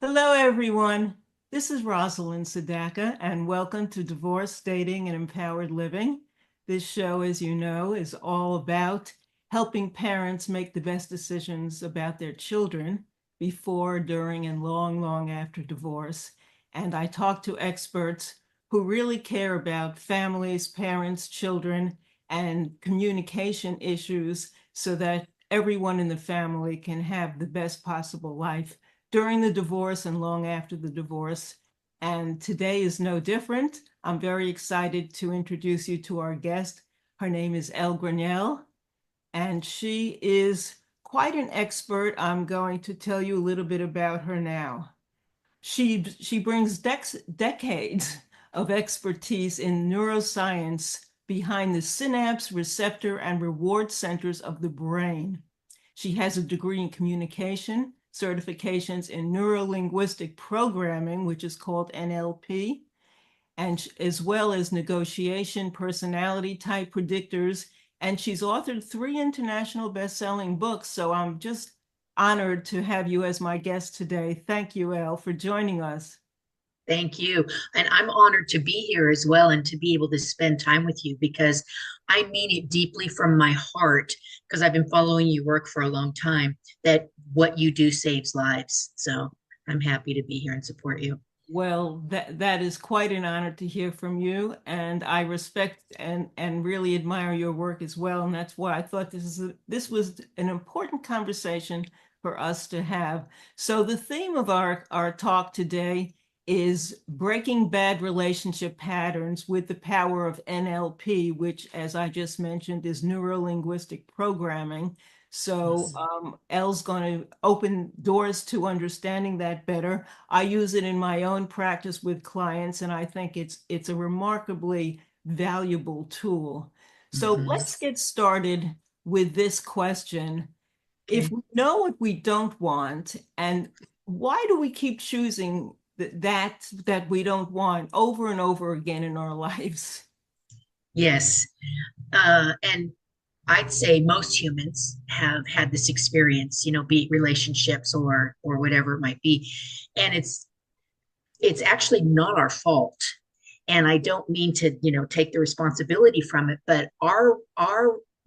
Hello, everyone. This is Rosalind Sedacca, and welcome to Divorce, Dating, and Empowered Living. This show, as you know, is all about helping parents make the best decisions about their children before, during, and long, long after divorce. And I talk to experts who really care about families, parents, children, and communication issues so that everyone in the family can have the best possible life during the divorce and long after the divorce. And today is no different. I'm very excited to introduce you to our guest. Her name is Ell Graniel, and she is quite an expert. I'm going to tell you a little bit about her now. She brings decades of expertise in neuroscience behind the synapse, receptor, and reward centers of the brain. She has a degree in communication, certifications in neuro-linguistic programming, which is called NLP, and as well as negotiation, personality type predictors. And she's authored 3 international best-selling books. So I'm just honored to have you as my guest today. Thank you, Elle, for joining us. Thank you. And I'm honored to be here as well and to be able to spend time with you because I mean it deeply from my heart because I've been following your work for a long time that what you do saves lives. So I'm happy to be here and support you. Well, that is quite an honor to hear from you, and I respect and really admire your work as well. And that's why I thought this was an important conversation for us to have. So the theme of our talk today is breaking bad relationship patterns with the power of NLP, which, as I just mentioned, is neuro-linguistic programming. So Yes. Elle's going to open doors to understanding that better. I use it in my own practice with clients, and I think it's a remarkably valuable tool. So Mhm. let's get started with this question. If Okay. we know what we don't want, and why do we keep choosing that we don't want over and over again in our lives? Yes. And I'd say most humans have had this experience, be it relationships or whatever it might be. And it's actually not our fault. And I don't mean to take the responsibility from it, but our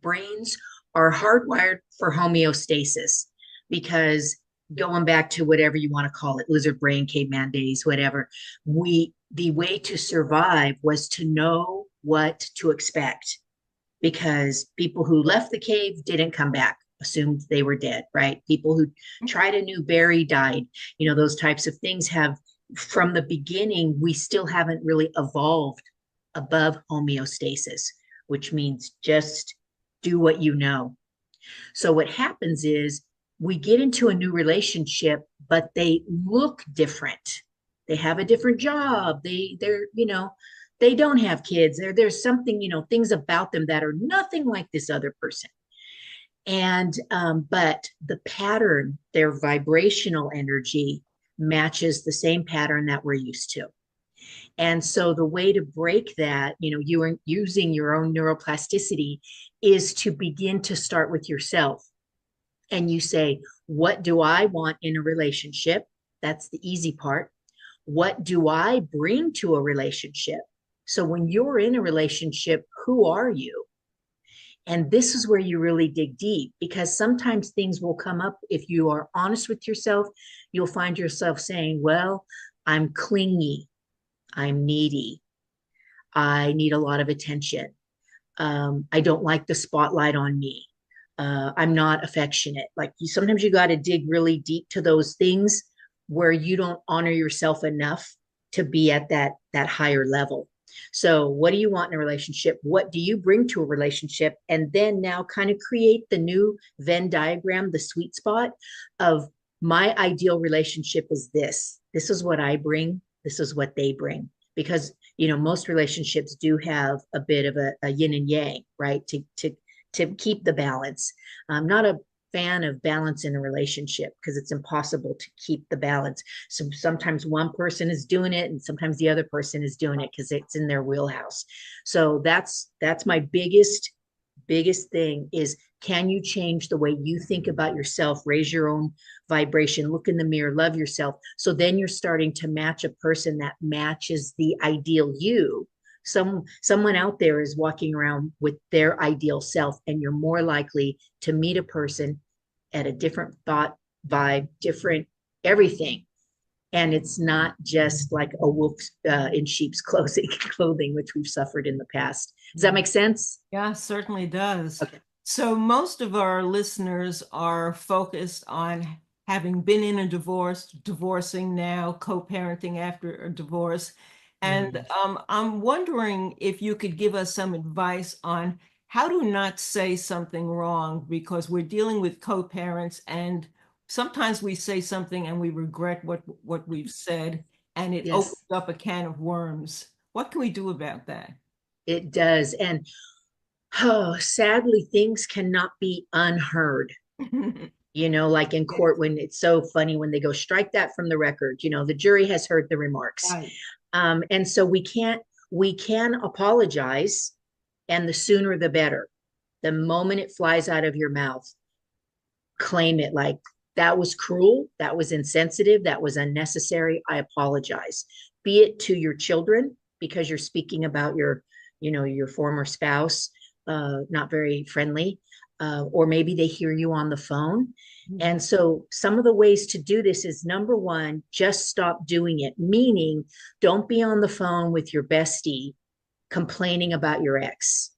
brains are hardwired for homeostasis because going back to whatever you want to call it, lizard brain, caveman days, whatever, we the way to survive was to know what to expect because people who left the cave didn't come back, assumed they were dead, right? People who tried a new berry died. Those types of things have, from the beginning, we still haven't really evolved above homeostasis, which means just do what you know. So what happens is we get into a new relationship, but they look different. They have a different job. They don't have kids. There's something, things about them that are nothing like this other person. And but the pattern, their vibrational energy matches the same pattern that we're used to. And so the way to break that, you are using your own neuroplasticity, is to begin to start with yourself. And you say, what do I want in a relationship? That's the easy part. What do I bring to a relationship? So when you're in a relationship, who are you? And this is where you really dig deep because sometimes things will come up. If you are honest with yourself, you'll find yourself saying, well, I'm clingy, I'm needy, I need a lot of attention. I don't like the spotlight on me. I'm not affectionate. Like sometimes you got to dig really deep to those things where you don't honor yourself enough to be at that higher level. So, what do you want in a relationship? What do you bring to a relationship? And then now kind of create the new Venn diagram, the sweet spot of my ideal relationship is this. This is what I bring. This is what they bring. Because most relationships do have a bit of a yin and yang, right? To keep the balance. I'm not a fan of balance in a relationship because it's impossible to keep the balance. So sometimes one person is doing it and sometimes the other person is doing it because it's in their wheelhouse. So that's my biggest thing is Can you change the way you think about yourself, raise your own vibration, look in the mirror, love yourself? So then you're starting to match a person that matches the ideal you. Someone out there is walking around with their ideal self, and you're more likely to meet a person at a different thought vibe, different everything. And it's not just like a wolf in sheep's clothing, which we've suffered in the past. Does that make sense? Yeah, certainly does. Okay. So most of our listeners are focused on having been in a divorce, divorcing now, co-parenting after a divorce. And Mm. I'm wondering if you could give us some advice on how to not say something wrong, because we're dealing with co-parents and sometimes we say something and we regret what we've said, and it opens Yes, up a can of worms. What can we do about that? it does. And oh, sadly, things cannot be unheard. Like in Yes, court, when it's so funny when they go strike that from the record, the jury has heard the remarks. right. And so we can apologize, and the sooner the better. The moment it flies out of your mouth, claim it, like, that was cruel, that was insensitive, that was unnecessary. I apologize. Be it to your children, because you're speaking about your former spouse, not very friendly, or maybe they hear you on the phone. Mhm. And so some of the ways to do this is, number one, just stop doing it, meaning don't be on the phone with your bestie complaining about your ex.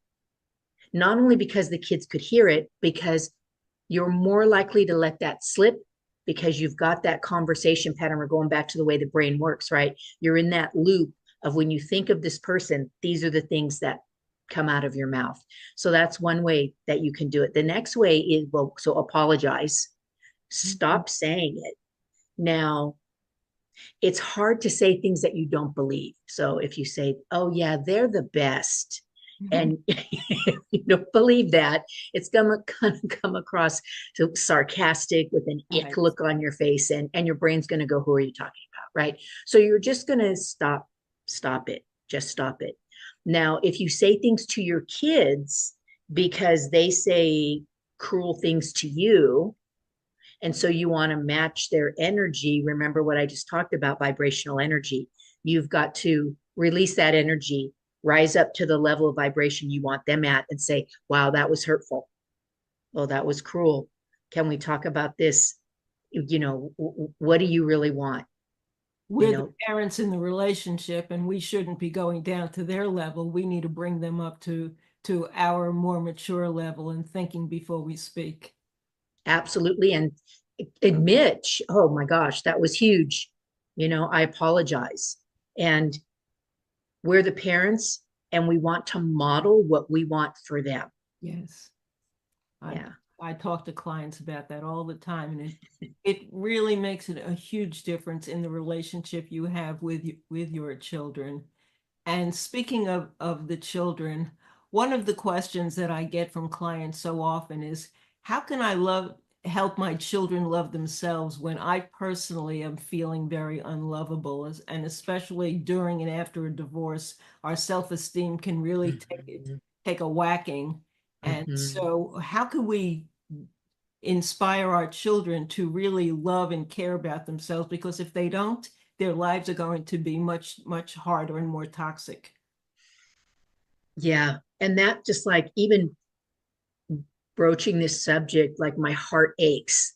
Not only because the kids could hear it, because you're more likely to let that slip, because you've got that conversation pattern. We're going back to the way the brain works, right? You're in that loop of, when you think of this person, these are the things that come out of your mouth. So that's one way that you can do it. The next way is, well, so apologize, Mhm. stop saying it. Now, it's hard to say things that you don't believe. So if you say, oh, yeah, they're the best, and you don't believe that, it's gonna kind of come across so sarcastic with an ick Right. look on your face, and your brain's gonna go, who are you talking about? Right. So you're just gonna stop it. Just stop it. Now, if you say things to your kids because they say cruel things to you, and so you want to match their energy. Remember what I just talked about, vibrational energy. You've got to release that energy, rise up to the level of vibration you want them at, and say, wow, that was hurtful. Oh, that was cruel. Can we talk about this? What do you really want? You We're the know, parents in the relationship, and we shouldn't be going down to their level. We need to bring them up to our more mature level and thinking before we speak. absolutely. And admit, oh my gosh, that was huge. I apologize. And we're the parents, and we want to model what we want for them. Yes. I Yeah, I talk to clients about that all the time, and it really makes it a huge difference in the relationship you have with your children. And speaking of the children, one of the questions that I get from clients so often is, how can I help my children love themselves when I personally am feeling very unlovable? And especially during and after a divorce, our self-esteem can really mm-hmm. take a whacking. And Mm-hmm. so how can we inspire our children to really love and care about themselves? Because if they don't, their lives are going to be much, much harder and more toxic. Yeah. And that, just like, even broaching this subject, like, my heart aches.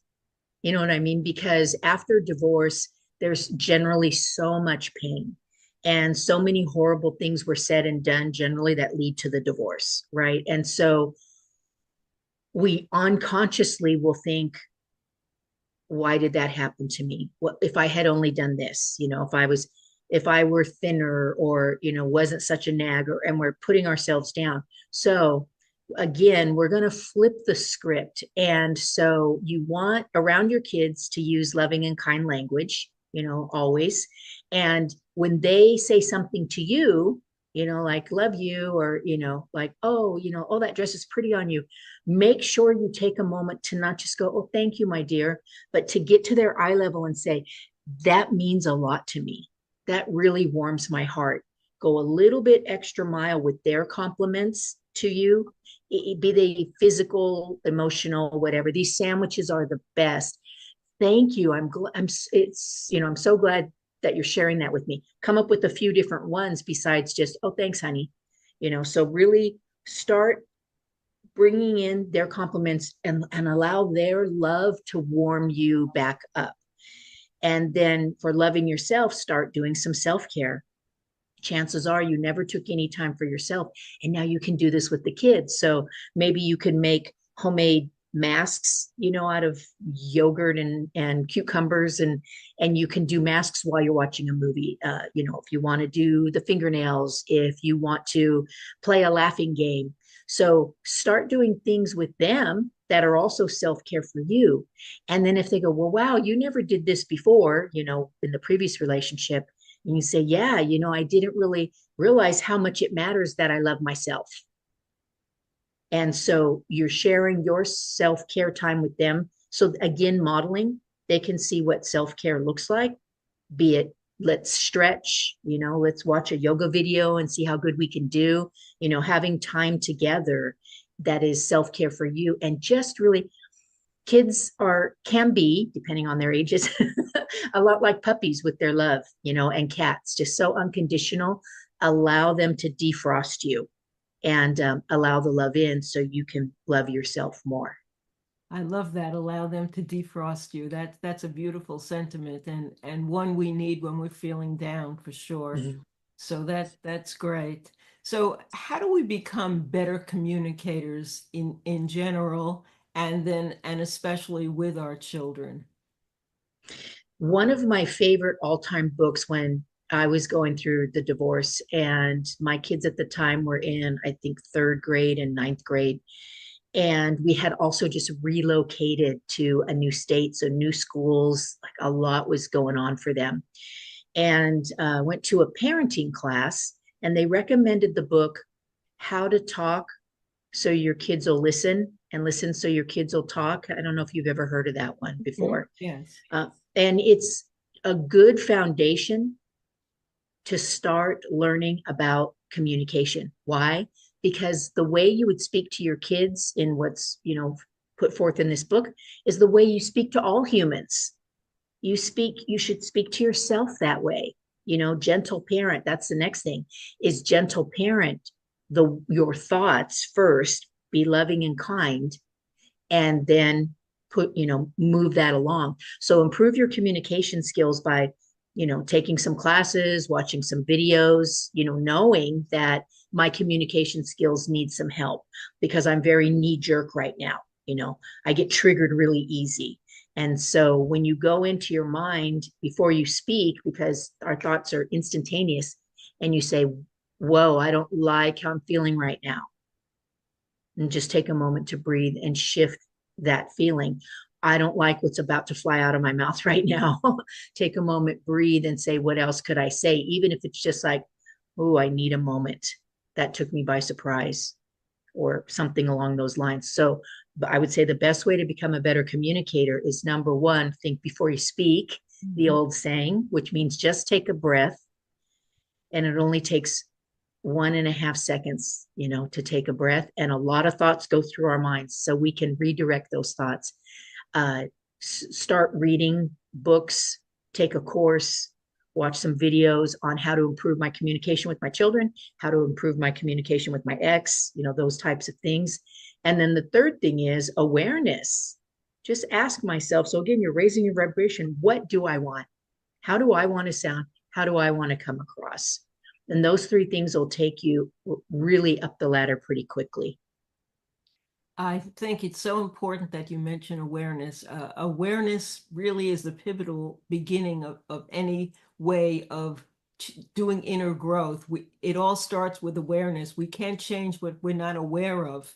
You know what I mean? Because after divorce, there's generally so much pain, and so many horrible things were said and done generally that lead to the divorce, right? And so we unconsciously will think, why did that happen to me? What if I had only done this? If I were thinner, or wasn't such a nag, and we're putting ourselves down. So again, we're going to flip the script. And so you want around your kids to use loving and kind language, always. And when they say something to you, like love you, or like, oh, that dress is pretty on you, make sure you take a moment to not just go, oh, thank you, my dear, but to get to their eye level and say, that means a lot to me. That really warms my heart. Go a little bit extra mile with their compliments to you, be they physical, emotional, whatever. These sandwiches are the best. Thank you. I'm so glad that you're sharing that with me. Come up with a few different ones besides just, oh, thanks, honey. So really start bringing in their compliments and allow their love to warm you back up. And then for loving yourself, start doing some self-care. Chances are you never took any time for yourself, and now you can do this with the kids. So maybe you can make homemade masks, out of yogurt and cucumbers, and you can do masks while you're watching a movie. If you want to do the fingernails, if you want to play a laughing game. So start doing things with them that are also self-care for you. And then if they go, well, wow, you never did this before, in the previous relationship, and you say, yeah, I didn't really realize how much it matters that I love myself. And so you're sharing your self-care time with them. So again, modeling, they can see what self-care looks like, be it let's stretch, let's watch a yoga video and see how good we can do, having time together that is self-care for you. And just really, kids can be, depending on their ages, a lot like puppies with their love, and cats, just so unconditional. Allow them to defrost you and allow the love in so you can love yourself more. I love that. Allow them to defrost you. That's a beautiful sentiment, and one we need when we're feeling down, for sure. Mhm. So that's great. So how do we become better communicators in general, and especially with our children? One of my favorite all-time books when I was going through the divorce, and my kids at the time were in, I think, third grade and ninth grade. And we had also just relocated to a new state, so new schools, like a lot was going on for them. And went to a parenting class, and they recommended the book How to Talk So Your Kids Will Listen, and Listen So Your Kids Will Talk. I don't know if you've ever heard of that one Mhm. before. Yes. And it's a good foundation to start learning about communication. Why? Because the way you would speak to your kids in what's, put forth in this book is the way you speak to all humans. You should speak to yourself that way. Gentle parent, that's the next thing, is gentle parent your thoughts first, be loving and kind, and then move that along. So improve your communication skills by taking some classes, watching some videos, knowing that my communication skills need some help because I'm very knee jerk right now. I get triggered really easy. And so when you go into your mind before you speak, because our thoughts are instantaneous, and you say, whoa, I don't like how I'm feeling right now, and just take a moment to breathe and shift that feeling. I don't like what's about to fly out of my mouth right now. Take a moment, breathe, and say, what else could I say? Even if it's just like, oh, I need a moment. That took me by surprise, or something along those lines. So I would say the best way to become a better communicator is, number one, think before you speak, the Mhm. old saying, which means just take a breath. And it only takes 1.5 seconds, to take a breath. And a lot of thoughts go through our minds. So we can redirect those thoughts. Start reading books, take a course, watch some videos on how to improve my communication with my children, how to improve my communication with my ex, those types of things. And then the third thing is awareness. Just ask myself. So again, you're raising your vibration. What do I want? How do I want to sound? How do I want to come across? And those three things will take you really up the ladder pretty quickly. I think it's so important that you mention awareness. Awareness really is the pivotal beginning of any way of doing inner growth. It all starts with awareness. We can't change what we're not aware of.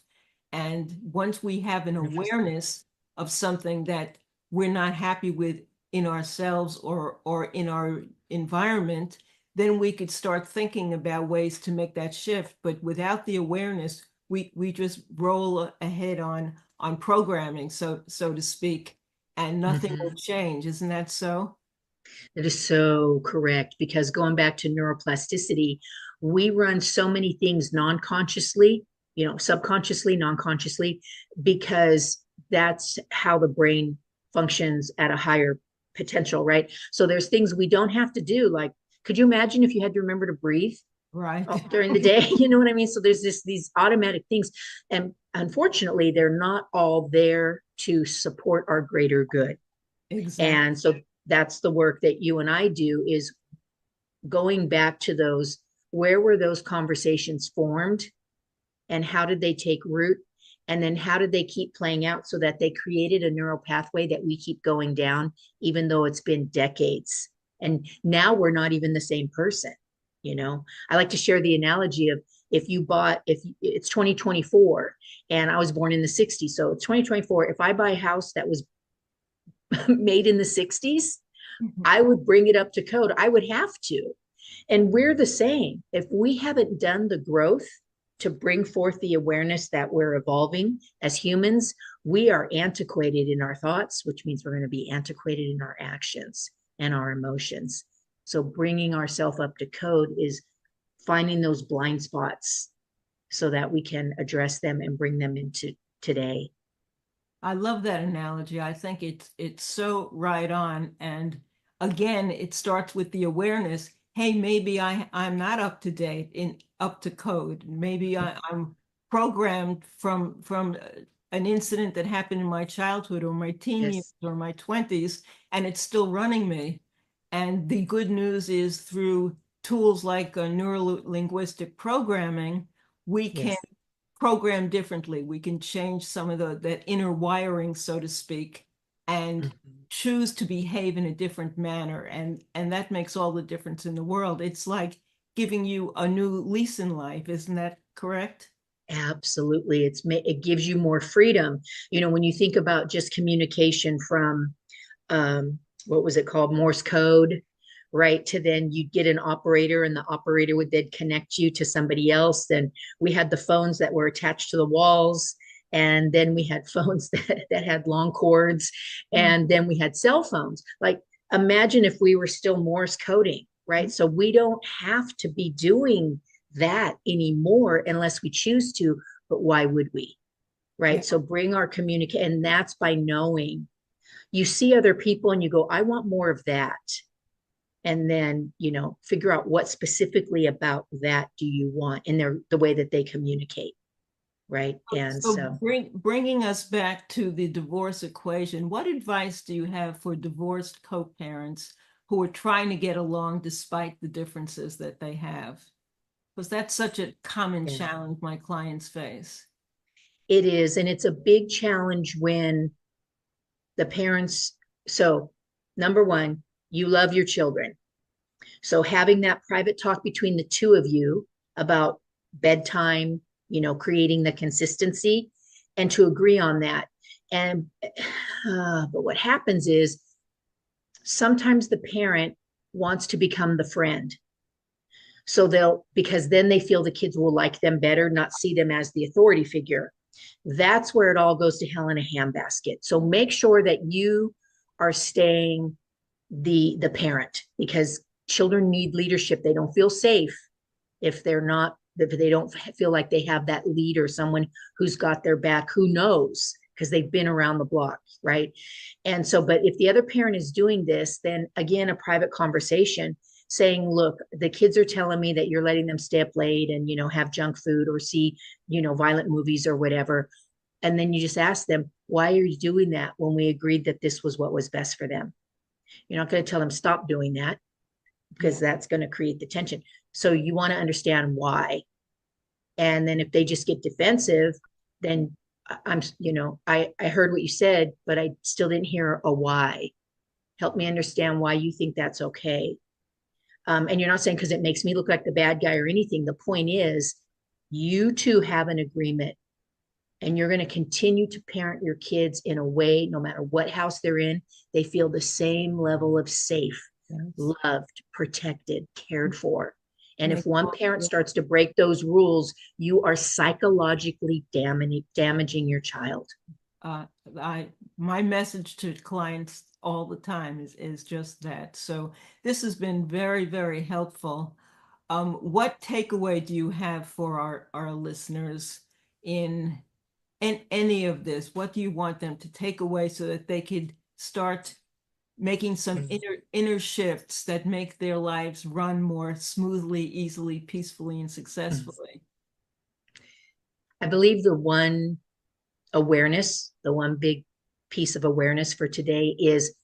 And once we have an 100%. awareness of something that we're not happy with in ourselves or in our environment, then we could start thinking about ways to make that shift. But without the awareness, we just roll ahead on programming, so to speak, and nothing will Mm-hmm. change. Isn't that so? That is so correct, because going back to neuroplasticity, we run so many things non consciously. subconsciously, non-consciously, because that's how the brain functions at a higher potential, right? So there's things we don't have to do. Like, could you imagine if you had to remember to breathe Right. during the day? You know what I mean? So there's these automatic things. And unfortunately, they're not all there to support our greater good. Exactly. And so that's the work that you and I do, is going back to those, where were those conversations formed and how did they take root? And then how did they keep playing out so that they created a neural pathway that we keep going down, even though it's been decades. And now we're not even the same person. I like to share the analogy of, if it's 2024 and I was born in the 60s. So it's 2024. If I buy a house that was made in the 60s, Mhm. I would bring it up to code. I would have to. And we're the same. If we haven't done the growth to bring forth the awareness that we're evolving as humans, we are antiquated in our thoughts, which means we're going to be antiquated in our actions and our emotions. So bringing ourselves up to code is finding those blind spots so that we can address them and bring them into today. I love that analogy. I think it's so right on. And again, it starts with the awareness. Hey, maybe I'm not up to date in up to code. Maybe I'm programmed from an incident that happened in my childhood or my teen years Yes. or my 20s, and it's still running me. And the good news is through tools like neuro-linguistic programming, we can Yes. program differently. We can change some of that inner wiring, so to speak, and Mhm. choose to behave in a different manner. And that makes all the difference in the world. It's like giving you a new lease in life. Isn't that correct? Absolutely. It gives you more freedom. When you think about just communication from, what was it called? Morse code, right? To then you'd get an operator and the operator would then connect you to somebody else. Then we had the phones that were attached to the walls. And then we had phones that had long cords. Mm. And then we had cell phones. Like, imagine if we were still Morse coding, right? So we don't have to be doing that anymore unless we choose to. But why would we? Yeah. Right. So bring our communicate, and that's by knowing. You see other people and you go, I want more of that. And then, figure out what specifically about that do you want in the way that they communicate. Right. And So so, bringing us back to the divorce equation, what advice do you have for divorced co-parents who are trying to get along despite the differences that they have? Because that's such a common yeah, challenge my clients face. it is. And it's a big challenge when the parents, so number one, you love your children. So having that private talk between the two of you about bedtime, creating the consistency and to agree on that. And but what happens is sometimes the parent wants to become the friend. So because then they feel the kids will like them better, not see them as the authority figure. That's where it all goes to hell in a handbasket. So make sure that you are staying the parent, because children need leadership. They don't feel safe if they don't feel like they have that leader, someone who's got their back, who knows, because they've been around the block, right? And so, but if the other parent is doing this, then again, a private conversation saying, look, the kids are telling me that you're letting them stay up late and, have junk food or see, violent movies or whatever. And then you just ask them, why are you doing that when we agreed that this was what was best for them? You're not going to tell them stop doing that, because Yeah. that's going to create the tension. So you want to understand why. And then if they just get defensive, then I heard what you said, but I still didn't hear a why. Help me understand why you think that's okay. And you're not saying because it makes me look like the bad guy or anything. The point is, you two have an agreement, and you're going to continue to parent your kids in a way, no matter what house they're in, they feel the same level of safe, Yes. loved, protected, cared for. And if Make one parent starts to break those rules, you are psychologically damaging your child. uh, I my message to clients all the time is just that. So this has been very, very helpful. What takeaway do you have for our listeners? in any of this? What do you want them to take away so that they could start making some inner shifts that make their lives run more smoothly, easily, peacefully, and successfully? I believe the one awareness, the one big piece of awareness for today is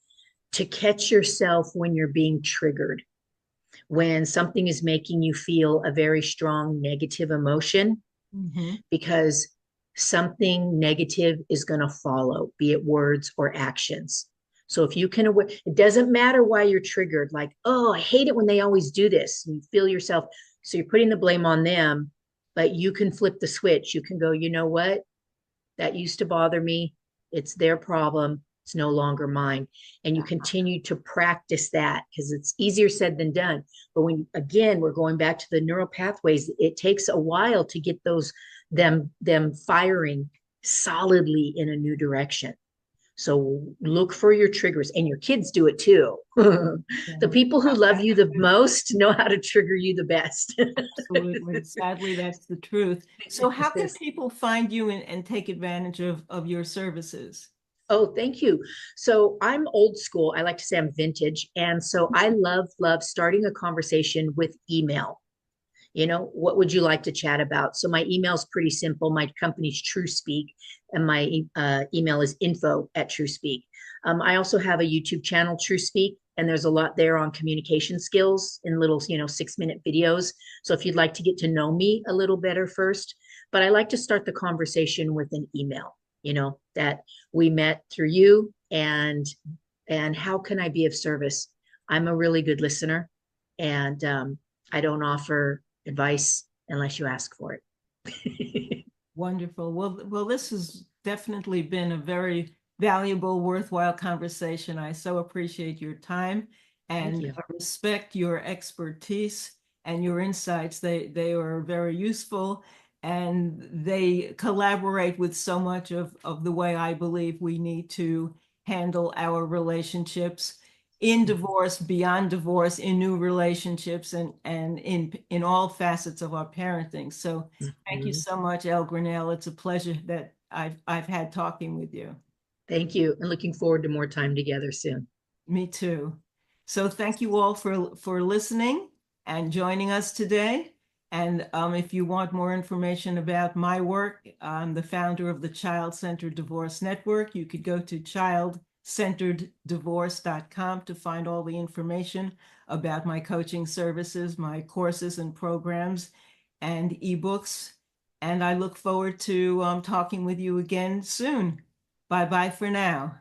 to catch yourself when you're being triggered, when something is making you feel a very strong negative emotion, Mm-hmm. because something negative is going to follow, be it words or actions. So if you can, it doesn't matter why you're triggered, like, oh, I hate it when they always do this. You feel yourself. So you're putting the blame on them, but you can flip the switch. You can go, you know what? That used to bother me. It's their problem. It's no longer mine. And you continue to practice that because it's easier said than done. But when, again, we're going back to the neural pathways, it takes a while to get them firing solidly in a new direction. So look for your triggers, and your kids do it too. The people who love you the most know how to trigger you the best. Absolutely. Sadly, that's the truth. So how can people find you and take advantage of your services? Oh, thank you. So I'm old school. I like to say I'm vintage. And so I love starting a conversation with email. You know, what would you like to chat about? So my email is pretty simple. My company's TrueSpeak, and my email is info@TrueSpeak. I also have a YouTube channel, TrueSpeak, and there's a lot there on communication skills in little, 6-minute videos. So if you'd like to get to know me a little better first, but I like to start the conversation with an email, that we met through you, and how can I be of service? I'm a really good listener, and I don't offer advice unless you ask for it. Wonderful. Well, this has definitely been a very valuable, worthwhile conversation. I so appreciate your time Thank and you. respect your expertise and your insights. They are very useful, and they collaborate with so much of the way I believe we need to handle our relationships in divorce, beyond divorce, in new relationships, and in all facets of our parenting. So thank you Mhm. so much, Ell Graniel. It's a pleasure that I've had talking with you. Thank you. And looking forward to more time together soon. Me too. So thank you all for listening and joining us today. And if you want more information about my work, I'm the founder of the Child Centered Divorce Network. You could go to childcentereddivorce.com to find all the information about my coaching services, my courses and programs, and ebooks. And I look forward to talking with you again soon. Bye bye for now.